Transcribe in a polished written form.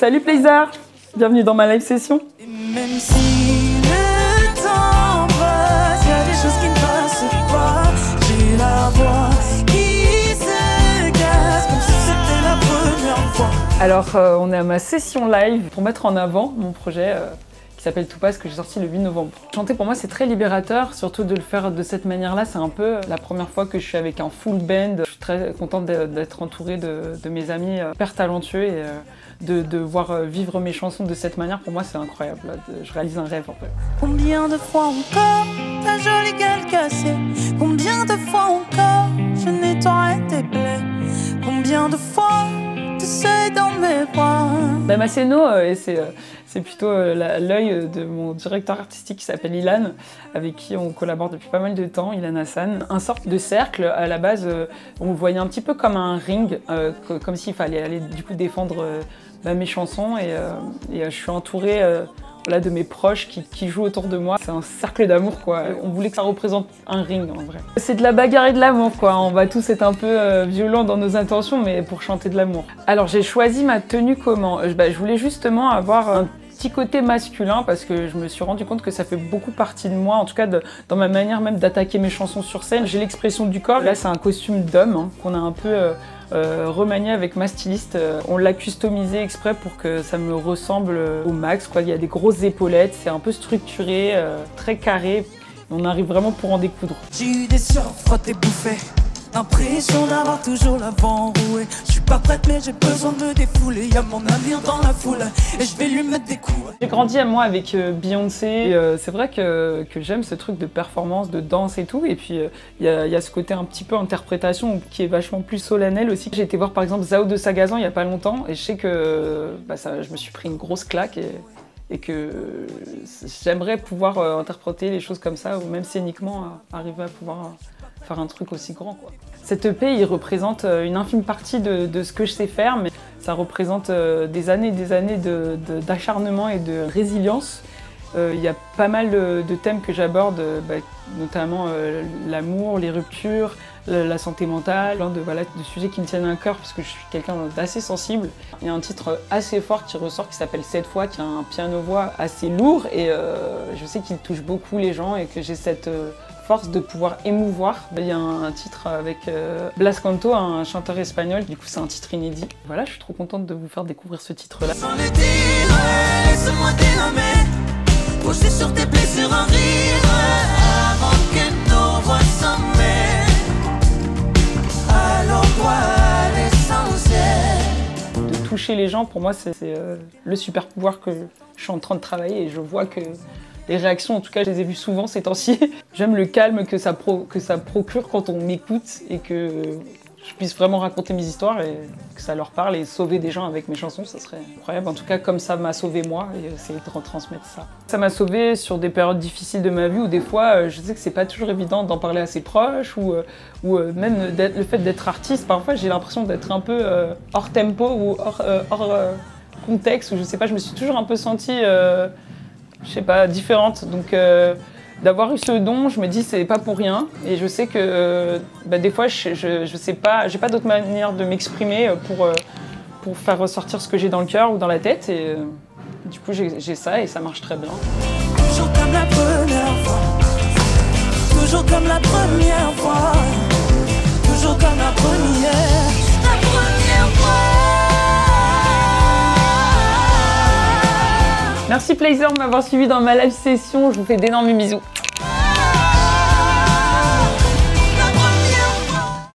Salut Plaisir, bienvenue dans ma live session. Et même si le temps passe, y a des choses qui ne passent pas. J'ai la voix qui se casse comme si c'était la première fois. Alors on est à ma session live pour mettre en avant mon projet qui s'appelle Tout passe, que j'ai sorti le 8 novembre. Chanter pour moi c'est très libérateur, surtout de le faire de cette manière-là. C'est un peu la première fois que je suis avec un full band. Je suis très contente d'être entourée de mes amis hyper talentueux et de voir vivre mes chansons de cette manière. Pour moi c'est incroyable, je réalise un rêve en fait. Combien de fois encore ta jolie gueule cassée? Combien de fois encore je nettoie tes plaies? Combien de fois tu sais dans mes bras? Ma scéno, c'est plutôt l'œil de mon directeur artistique qui s'appelle Ilan, avec qui on collabore depuis pas mal de temps, Ilan Hassan. Un sorte de cercle, à la base, on le voyait un petit peu comme un ring, comme s'il fallait aller du coup défendre mes chansons, et je suis entourée voilà, de mes proches qui jouent autour de moi. C'est un cercle d'amour quoi. On voulait que ça représente un ring en vrai. C'est de la bagarre et de l'amour quoi. On va tous être un peu violents dans nos intentions, mais pour chanter de l'amour. Alors j'ai choisi ma tenue comment? Je voulais justement avoir un petit côté masculin parce que je me suis rendu compte que ça fait beaucoup partie de moi, en tout cas dans ma manière même d'attaquer mes chansons sur scène. J'ai l'expression du corps. Là c'est un costume d'homme qu'on a un peu remanié avec ma styliste. On l'a customisé exprès pour que ça me ressemble au max quoi. Il y a des grosses épaulettes, c'est un peu structuré, très carré. On arrive vraiment pour en découdre. J'ai eu des surfrottes et bouffées, l'impression d'avoir toujours la vent roué. Je suis pas prête mais j'ai besoin de me défouler. Y'a mon avenir dans la foule et je vais lui mettre des coups. J'ai grandi à moi avec Beyoncé. C'est vrai que j'aime ce truc de performance, de danse et tout. Et puis il y a ce côté un petit peu interprétation qui est vachement plus solennel aussi. J'ai été voir par exemple Zao de Sagazan il y a pas longtemps et je sais que je me suis pris une grosse claque et que j'aimerais pouvoir interpréter les choses comme ça ou même scéniquement arriver à pouvoir faire un truc aussi grand quoi. Cet EP il représente une infime partie de ce que je sais faire, mais ça représente des années d'acharnement et de résilience. Il y a pas mal de thèmes que j'aborde, notamment l'amour, les ruptures, la santé mentale, de sujets qui me tiennent à cœur parce que je suis quelqu'un d'assez sensible. Il y a un titre assez fort qui ressort qui s'appelle Cette fois, qui a un piano-voix assez lourd et je sais qu'il touche beaucoup les gens et que j'ai cette force de pouvoir émouvoir. Il y a un titre avec Blas Canto, un chanteur espagnol, du coup c'est un titre inédit. Voilà, je suis trop contente de vous faire découvrir ce titre-là. Sans le dire, laisse-moi dénommer, poser sur tes blessures un rire, avant que nos voix s'en mêlent. Alors quoi l'essentiel? De toucher les gens, pour moi c'est le super pouvoir que je suis en train de travailler et je vois que les réactions, en tout cas, je les ai vues souvent ces temps-ci. J'aime le calme que ça procure quand on m'écoute et que je puisse vraiment raconter mes histoires et que ça leur parle et sauver des gens avec mes chansons, ça serait incroyable. En tout cas, comme ça m'a sauvé moi et essayer de retransmettre ça. Ça m'a sauvé sur des périodes difficiles de ma vie où des fois, je sais que c'est pas toujours évident d'en parler à ses proches ou même le fait d'être artiste. Parfois, j'ai l'impression d'être un peu hors tempo ou hors contexte ou je sais pas, je me suis toujours un peu sentie je sais pas, différente. Donc d'avoir eu ce don, je me dis c'est pas pour rien. Et je sais que des fois, je sais pas, j'ai pas d'autre manière de m'exprimer pour faire ressortir ce que j'ai dans le cœur ou dans la tête. Et du coup, j'ai ça et ça marche très bien. Toujours comme la première fois, toujours comme la première fois, toujours comme la première fois. Merci Plaisir de m'avoir suivi dans ma live session, je vous fais d'énormes bisous.